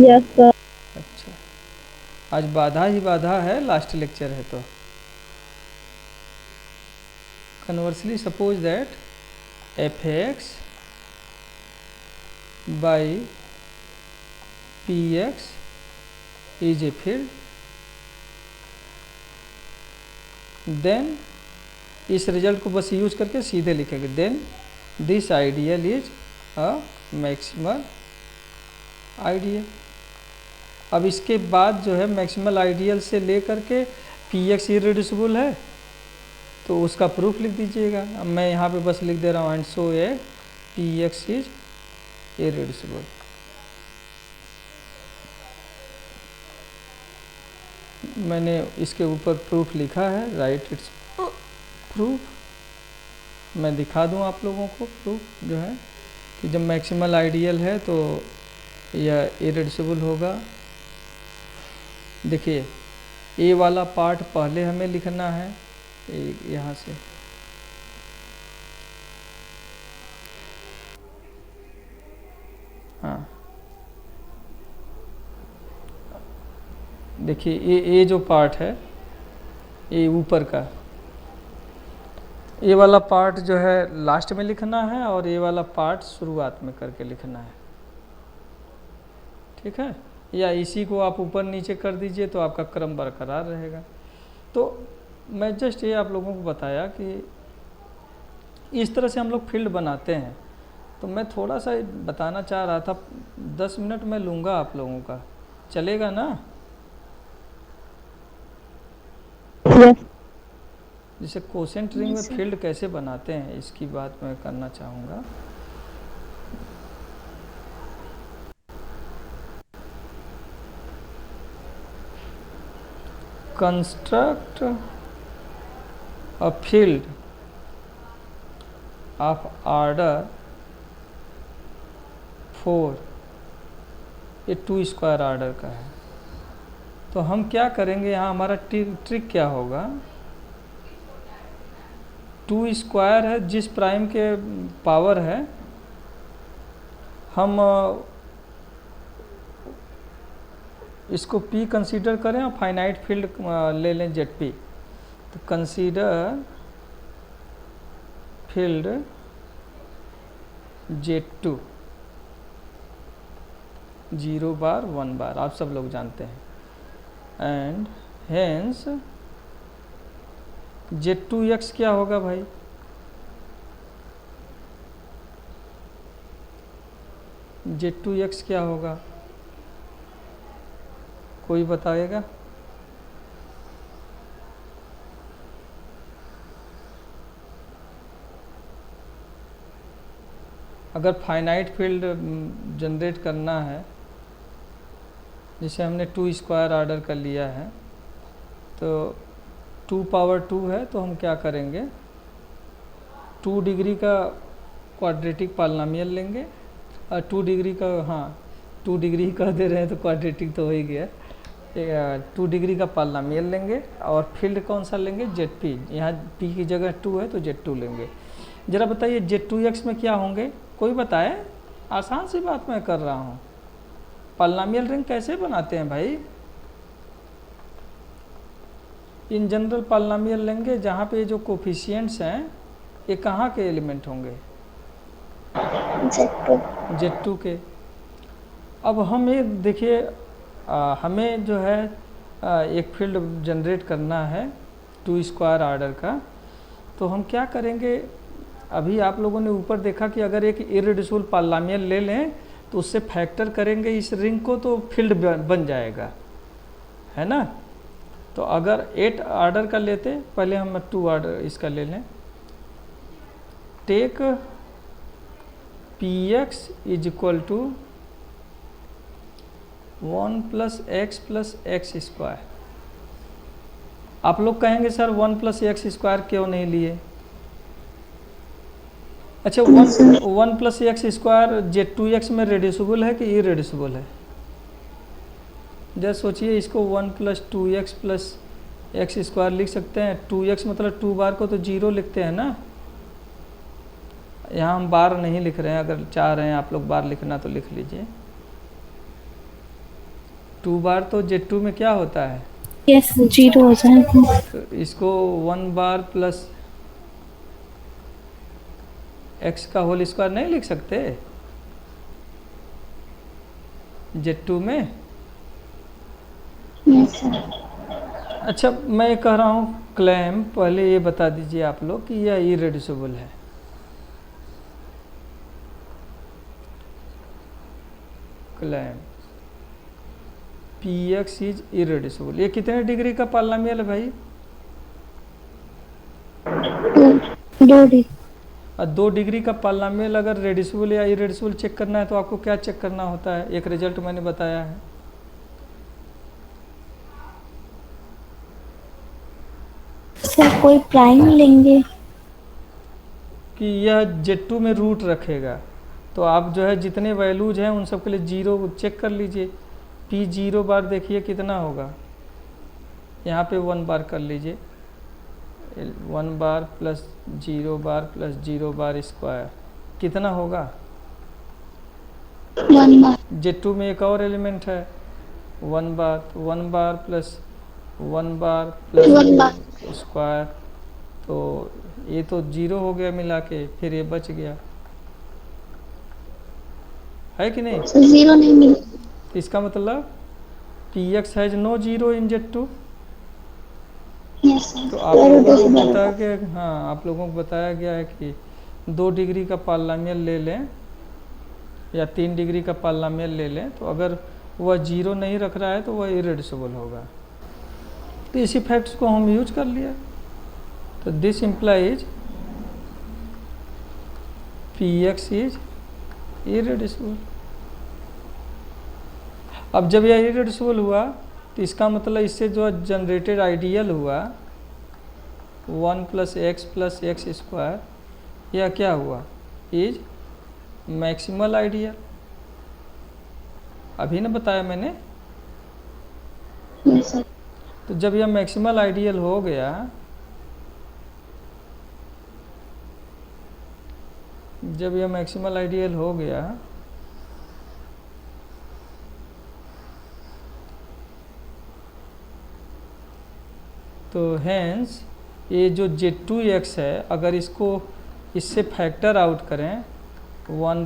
Yes sir.
अच्छा, आज बाधा ही बाधा है, लास्ट लेक्चर है तो। Conversely suppose that F X by P X is a field, then इस रिजल्ट को बस यूज करके सीधे लिखेंगे, then this ideal is a maximal ideal. अब इसके बाद जो है मैक्सिमल आइडियल से लेकर के पी एक्स इरेड्यूसिबल है तो उसका प्रूफ लिख दीजिएगा। अब मैं यहाँ पे बस लिख दे रहा हूँ, and so A P X is irreducible. मैंने इसके ऊपर प्रूफ लिखा है, राइट इट्स प्रूफ। मैं दिखा दूं आप लोगों को प्रूफ जो है कि जब मैक्सिमल आइडियल है तो यह इरेड्यूसिबल होगा। देखिए, ए वाला पार्ट पहले हमें लिखना है, यहाँ से हाँ, देखिए ये जो पार्ट है, ये ऊपर का ये वाला पार्ट जो है लास्ट में लिखना है और ये वाला पार्ट शुरुआत में करके लिखना है, ठीक है? या इसी को आप ऊपर नीचे कर दीजिए तो आपका क्रम बरकरार रहेगा। तो मैं जस्ट ये आप लोगों को बताया कि इस तरह से हम लोग फील्ड बनाते हैं। तो मैं थोड़ा सा बताना चाह रहा था, 10 मिनट मैं लूँगा आप लोगों का, चलेगा ना?
यस।
जैसे कोसेंट रिंग में फील्ड कैसे बनाते हैं इसकी बात मैं करना चाहूँगा। Construct a field of order 4, ये 2 स्क्वायर ऑर्डर का है। तो हम क्या करेंगे, यहाँ हमारा ट्रिक क्या होगा, 2 स्क्वायर है जिस प्राइम के पावर है, हम इसको P कंसीडर करें और फाइनाइट फील्ड ले लें ZP। तो कंसीडर फील्ड Z2 0 बार 1 बार, आप सब लोग जानते हैं। एंड हेंस Z2x क्या होगा भाई, Z2x क्या होगा, कोई बताएगा? अगर फाइनाइट फील्ड जनरेट करना है, जैसे हमने 2 स्क्वायर ऑर्डर कर लिया है, तो 2 पावर 2 है, तो हम क्या करेंगे, 2 डिग्री का क्वाड्रेटिक पॉलिनॉमियल लेंगे और 2 डिग्री का, हाँ 2 डिग्री कह दे रहे हैं तो क्वाड्रेटिक तो हो ही गया, 2 डिग्री का पॉलिनॉमियल लेंगे और फील्ड कौन सा लेंगे, ZP। यहाँ P की जगह 2 है तो Z2 लेंगे। ज़रा बताइए Z2x में क्या होंगे, कोई बताए? आसान सी बात मैं कर रहा हूँ। पॉलिनॉमियल रिंग कैसे बनाते हैं भाई? इन जनरल पॉलिनॉमियल लेंगे जहाँ पे जो कोफिशिएंट्स हैं ये कहाँ के एलिमेंट होंगे, Z2 के। अब हम ये देखिए, हमें जो है एक फील्ड जनरेट करना है 2 स्क्वायर ऑर्डर का, तो हम क्या करेंगे, अभी आप लोगों ने ऊपर देखा कि अगर एक इरेड्यूसिबल पॉलिनॉमियल ले लें तो उससे फैक्टर करेंगे इस रिंग को तो फील्ड बन जाएगा, है ना। तो अगर 8 ऑर्डर का लेते, पहले हम 2 ऑर्डर इसका ले लें, take Px is equal to 1 plus X plus X square. आप लोग कहेंगे सर 1 प्लस एक्स स्क्वायर क्यों नहीं लिए? अच्छा, 1 प्लस एक्स स्क्वायर Z2x में रेड्यूसिबल है कि इरेड्यूसिबल है? जरा सोचिए, इसको 1 plus 2x plus X square लिख सकते हैं। 2x मतलब 2 बार को तो 0 लिखते हैं ना, यहाँ हम बार नहीं लिख रहे हैं, अगर चाह रहे हैं आप लोग बार लिखना तो लिख लीजिए। 2 बार तो Z2 में क्या होता है,
यस 0 हो जाएगा।
तो इसको 1 बार प्लस x का होल स्क्वायर नहीं लिख सकते Z2 में?
यस
अच्छा, मैं कह रहा हूँ क्लेम, पहले ये बता दीजिए आप लोग कि यह इरेड्यूसिबल है। Claim Px is irreducible. ये कितने डिग्री का पॉलिनॉमियल है भाई?
2 डिग्री।
और 2 डिग्री का पॉलिनॉमियल अगर रेड्यूसिबल या इरेड्यूसिबल चेक करना है तो आपको क्या चेक करना होता है? एक रिजल्ट मैंने बताया है,
सर कोई प्राइम लेंगे
कि यह Z2 में रूट रखेगा, तो आप जो है जितने वैल्यूज हैं उन सब के लिए 0 चेक कर लीजिए। P 0 बार देखिए कितना होगा, यहाँ पे 1 बार कर लीजिए, 1 बार प्लस 0 बार प्लस 0 बार स्क्वायर कितना होगा?
1 बार।
Z2 में एक और एलिमेंट है 1 बार, तो 1 बार प्लस 1 बार प्लस
1 बार।
स्क्वायर, तो ये तो 0 हो गया मिला के, फिर ये बच गया, है कि नहीं?
सर 0 नहीं मिला।
तो इसका मतलब Px has no 0 in Z2।
Yes sir.
तो आप लोगों को बताया गया, हाँ आप लोगों को बताया गया है कि 2 डिग्री का पॉलिनॉमियल ले लें या 3 डिग्री का पॉलिनॉमियल ले लें, तो अगर वह 0 नहीं रख रहा है तो वह इरेड्यूसिबल होगा। तो इसी फैक्ट्स को हम यूज कर लिया। तो this implies Px is irreducible. अब जब यह इरेड्यूसिबल हुआ तो इसका मतलब इससे जो जनरेटेड आइडियल हुआ 1 प्लस एक्स स्क्वायर यह क्या हुआ, इज मैक्सिमल आइडियल। अभी ना बताया मैंने।
Yes sir.
तो जब यह मैक्सिमल आइडियल हो गया, जब यह मैक्सिमल आइडियल हो गया तो हेंस ये जो Z2x है, अगर इसको इससे फैक्टर आउट करें 1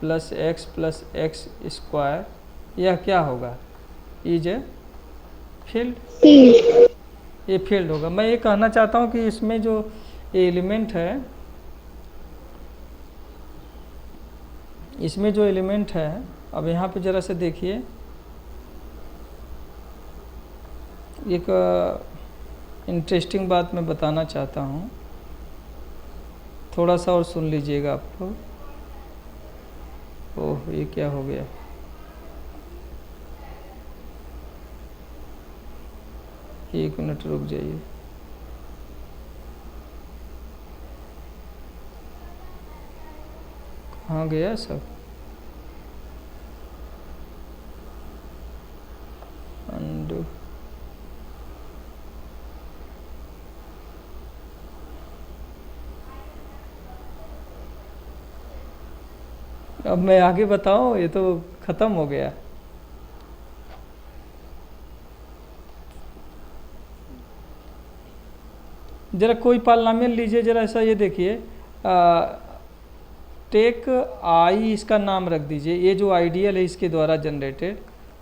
प्लस एक्स स्क्वायर, यह क्या होगा, इज ए फील्ड।
फील्ड।
ये फील्ड होगा। मैं ये कहना चाहता हूँ कि इसमें जो एलिमेंट है, इसमें जो एलिमेंट है, अब यहाँ पे ज़रा से देखिए, एक इंटरेस्टिंग बात मैं बताना चाहता हूँ, थोड़ा सा और सुन लीजिएगा आप लोग। ओह, ये क्या हो गया, एक मिनट रुक जाइए। कहाँ गया सब, अंडू। अब मैं आगे बताऊं, ये तो ख़त्म हो गया। ज़रा कोई पॉलिनोमियल लीजिए, ज़रा ऐसा ये देखिए, टेक आई, इसका नाम रख दीजिए, ये जो आइडियल है इसके द्वारा जनरेटेड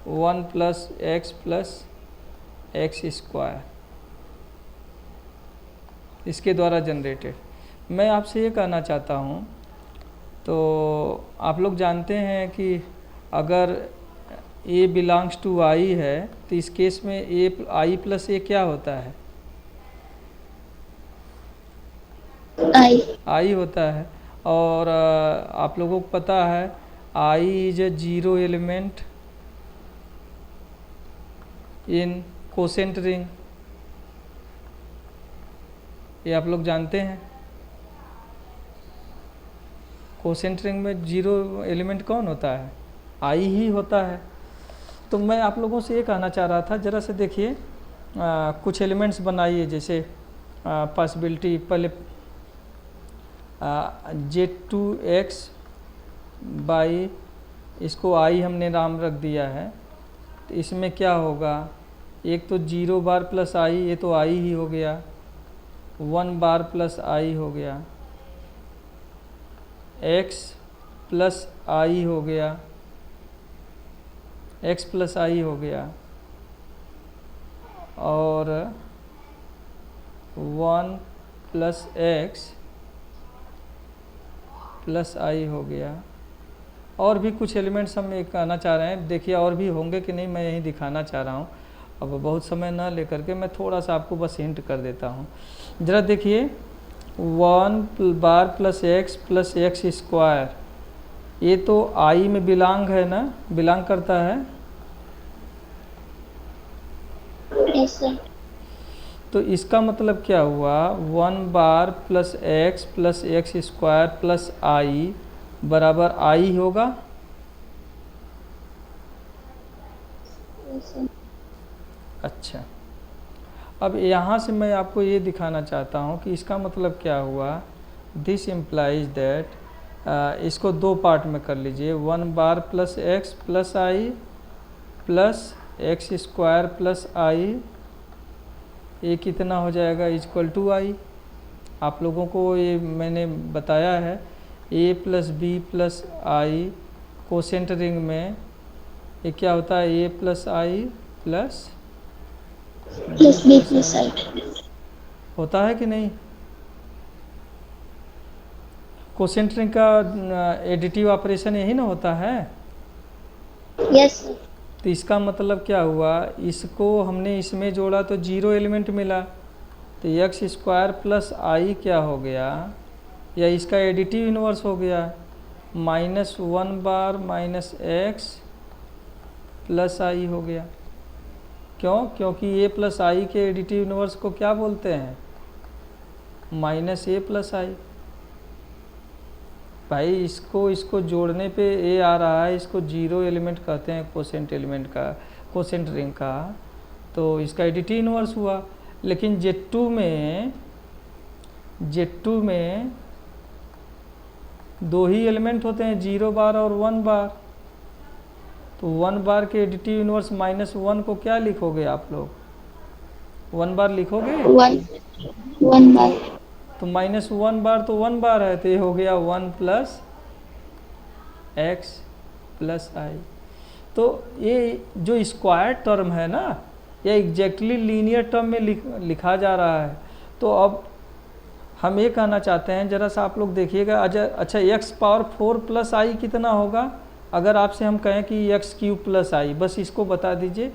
1 प्लस एक्स स्क्वायर, इसके द्वारा जनरेटेड। मैं आपसे ये कहना चाहता हूँ, तो आप लोग जानते हैं कि अगर a बिलोंग्स टू i है तो इस केस में आई प्लस ए क्या होता है, आई होता है। और आप लोगों को पता है i is a zero element in quotient ring, ये आप लोग जानते हैं। कोसेंट रिंग में जीरो एलिमेंट कौन होता है, आई ही होता है। तो मैं आप लोगों से ये कहना चाह रहा था, ज़रा से देखिए, कुछ एलिमेंट्स बनाइए, जैसे पॉसिबिलिटी पहले Z2x बाई, इसको आई हमने नाम रख दिया है, तो इसमें क्या होगा, एक तो 0 बार प्लस आई, ये तो आई ही हो गया, 1 बार प्लस आई हो गया, x प्लस आई हो गया, x प्लस आई हो गया, और 1 प्लस एक्स प्लस आई हो गया। और भी कुछ एलिमेंट्स हम ये कहना चाह रहे हैं, देखिए और भी होंगे कि नहीं, मैं यही दिखाना चाह रहा हूँ। अब बहुत समय ना लेकर के मैं थोड़ा सा आपको बस हिंट कर देता हूँ। ज़रा देखिए, 1 बार प्लस एक्स स्क्वायर, ये तो आई में बिलोंग है ना, बिलोंग करता है।
Yes sir.
तो इसका मतलब क्या हुआ, 1 बार प्लस एक्स स्क्वायर प्लस आई बराबर आई होगा।
Yes sir.
अच्छा, अब यहाँ से मैं आपको ये दिखाना चाहता हूँ कि इसका मतलब क्या हुआ। दिस इम्प्लाइज दैट, इसको दो पार्ट में कर लीजिए, 1 बार plus X plus I plus X square plus आई, ये कितना हो जाएगा, इक्वल टू आई। आप लोगों को ये मैंने बताया है, a plus B plus I quotient ring में ये क्या होता है, a plus I plus
B plus I
होता है कि नहीं। कोसेंट रिंग का एडिटिव ऑपरेशन यही ना होता है।
Yes sir.
तो इसका मतलब क्या हुआ, इसको हमने इसमें जोड़ा तो 0 एलिमेंट मिला, तो एक्स स्क्वायर प्लस आई क्या हो गया, या इसका एडिटिव इन्वर्स हो गया, -1 बार माइनस एक्स प्लस आई हो गया। क्यों? क्योंकि ए प्लस आई के एडिटिव इनवर्स को क्या बोलते हैं? माइनस ए प्लस आई। भाई इसको जोड़ने पे ए आ रहा है, इसको जीरो एलिमेंट कहते हैं कोसेंट एलिमेंट का, कोसेंट रिंग का, तो इसका एडिटिव इनवर्स हुआ। लेकिन Z2 में दो ही एलिमेंट होते हैं, 0 बार और 1 बार। तो 1 बार के एडिटिव इनवर्स -1 को क्या लिखोगे आप लोग? 1 बार लिखोगे?
1 बार।
तो -1 बार तो 1 बार है, तो ये हो गया 1 + x + i। तो ये जो स्क्वायर टर्म है ना, ये एग्जैक्टली लीनियर टर्म में लिखा जा रहा है। तो अब हम ये कहना चाहते हैं, ज़रा सा आप लोग देखिएगा। अच्छा, x⁴ + i कितना होगा? अगर आपसे हम कहें कि x³ + i, बस इसको बता दीजिए।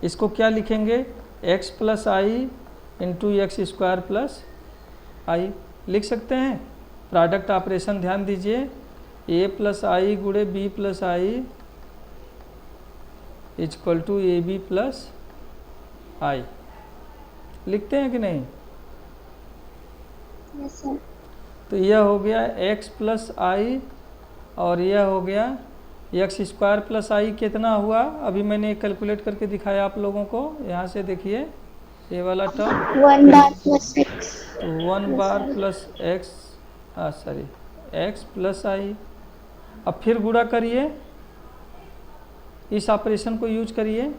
इसको क्या लिखेंगे? x + i × x² + i लिख सकते हैं। प्रोडक्ट ऑपरेशन ध्यान दीजिए, a + i × b + i = ab + i लिखते हैं कि नहीं?
Yes sir.
तो यह हो गया x + i और यह हो गया x² + i। कितना हुआ? अभी मैंने कैलकुलेट करके दिखाया आप लोगों को। यहाँ से देखिए ये वाला टर्म
1 बार + x।
तो 1 बार + x, x + i। अब फिर गुणा करिए, इस ऑपरेशन को यूज करिए।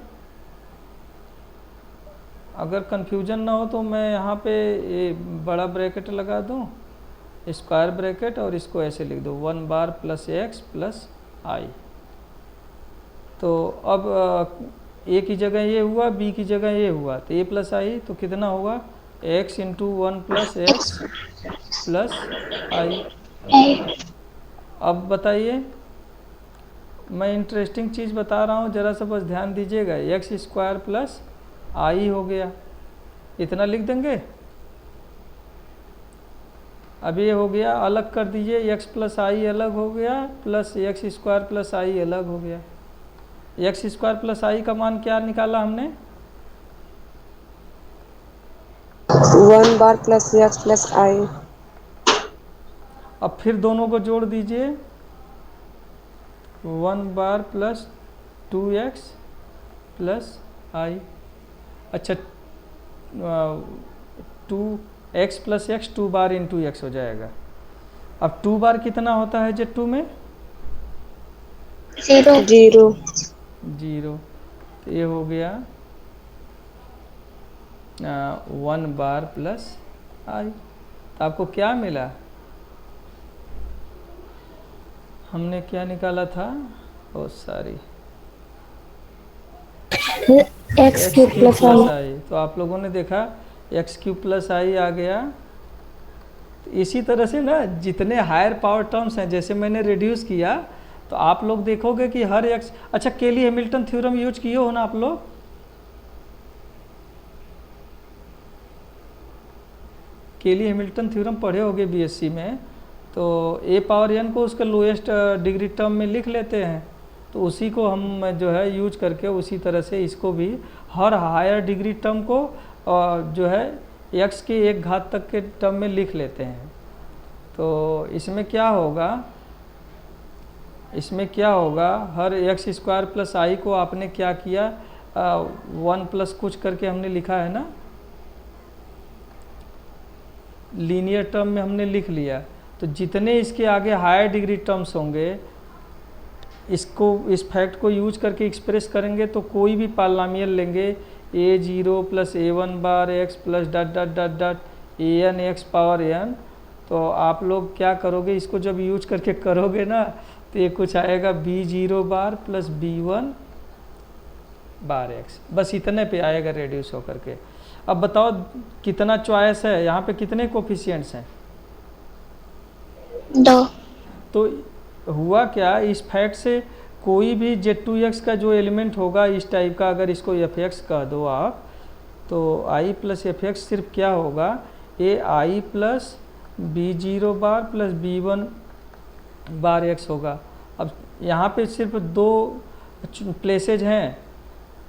अगर कन्फ्यूजन ना हो तो मैं यहाँ पे ये बड़ा ब्रैकेट लगा दूँ, स्क्वायर ब्रैकेट, और इसको ऐसे लिख दो 1 बार + x + i। तो अब a की जगह ये हुआ, b की जगह ये हुआ, तो a + i तो कितना होगा? x × 1 + x + i। अब बताइए, मैं इंटरेस्टिंग चीज़ बता रहा हूँ, ज़रा सा बस ध्यान दीजिएगा। x² + i हो गया, इतना लिख देंगे। अब ये हो गया, अलग कर दीजिए, x + i अलग हो गया, प्लस x² + i अलग हो गया। x² + i का मान क्या निकाला हमने?
1 बार + x + i।
अब फिर दोनों को जोड़ दीजिए, 1 बार + 2x + i। अच्छा, 2x + x 2 बार × x हो जाएगा। अब 2 बार कितना होता है Z2 में?
0।
0। तो ये हो गया 1 बार + i। तो आपको क्या मिला? हमने क्या निकाला था? ओ सॉरी, x³ + i। तो आप लोगों ने देखा x³ + i आ गया। तो इसी तरह से ना जितने हायर पावर टर्म्स हैं, जैसे मैंने रिड्यूस किया, तो आप लोग देखोगे कि हर x। अच्छा, केली हैमिल्टन थ्योरम यूज किए हो ना आप लोग? केली हैमिल्टन थ्योरम पढ़े होगे बीएससी में। तो a⁴n को उसका लोएस्ट डिग्री टर्म में लिख लेते हैं, तो उसी को हम जो है यूज करके उसी तरह से इसको भी हर हायर डिग्री टर्म को जो है x के 1 घात तक के टर्म में लिख लेते हैं। तो इसमें क्या होगा, हर x² + i को आपने क्या किया, 1 प्लस कुछ करके हमने लिखा है ना, लीनियर टर्म में हमने लिख लिया। तो जितने इसके आगे हायर डिग्री टर्म्स होंगे, इस फैक्ट को यूज करके एक्सप्रेस करेंगे, तो कोई भी पॉलिनोमियल लेंगे, a0 + a1 bar x + ... an x⁴n। तो आप लोग क्या करोगे, इसको जब यूज करके करोगे ना, तो ये कुछ आएगा b0 बार + b1 बार x। बस इतने पे आएगा रेड्यूस होकर के। अब बताओ कितना चॉइस है यहाँ पे, कितने कोफिशिएंट्स हैं?
2।
तो हुआ क्या, इस फैक्ट से कोई भी Z2x का जो एलिमेंट होगा इस टाइप का, अगर इसको fx कह दो आप, तो i + fx सिर्फ क्या होगा, ai + b0 बार + b1 बार x होगा। अब यहाँ पे सिर्फ 2 प्लेसेज हैं,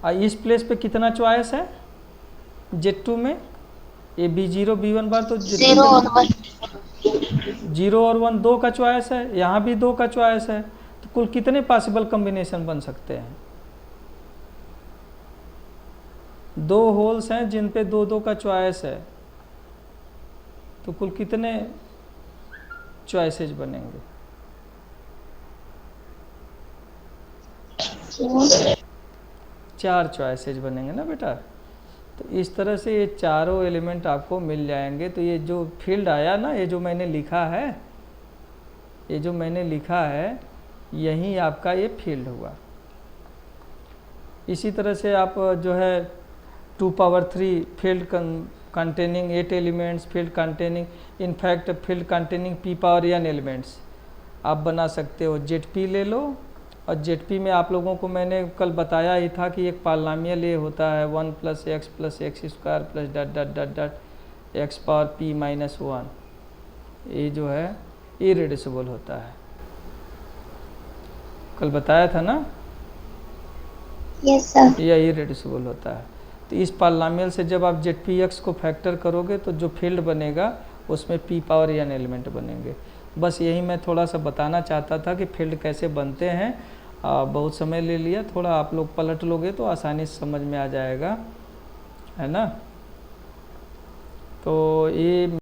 इस प्लेस पे कितना चॉइस है Z2 में? ए B0 B1 बार तो
जीरो और वन।
0 और 1 2 का चॉइस है, यहाँ भी 2 का चॉइस है, तो कुल कितने पॉसिबल कॉम्बिनेशन बन सकते हैं? 2 होल्स हैं जिन पे 2 2 का चॉइस है, तो कुल कितने चॉइसेज बनेंगे? 4 चॉइसेज बनेंगे ना बेटा। तो इस तरह से ये चारों एलिमेंट आपको मिल जाएंगे। तो ये जो फील्ड आया ना, ये जो मैंने लिखा है, ये जो मैंने लिखा है, यही आपका ये फील्ड हुआ। इसी तरह से आप जो है 2 power 3 field containing 8 elements, field containing in fact field containing p power n elements आप बना सकते हो। ZP ले लो, और ZP में आप लोगों को मैंने कल बताया ही था कि एक पॉलिनॉमियल ये होता है 1 + x + x² + dot dot dot dot x power p - 1, ये जो है इरेड्यूसिबल होता है। कल बताया था ना,
यस सर।
यह इरेड्यूसिबल होता है। तो इस पॉलिनॉमियल से जब आप ZPX को फैक्टर करोगे तो जो फील्ड बनेगा उसमें p पावर n एलिमेंट बनेंगे। बस यही मैं थोड़ा सा बताना चाहता था कि फील्ड कैसे बनते हैं। बहुत समय ले लिया, थोड़ा आप लोग पलट लोगे तो आसानी से समझ में आ जाएगा, है ना। तो ये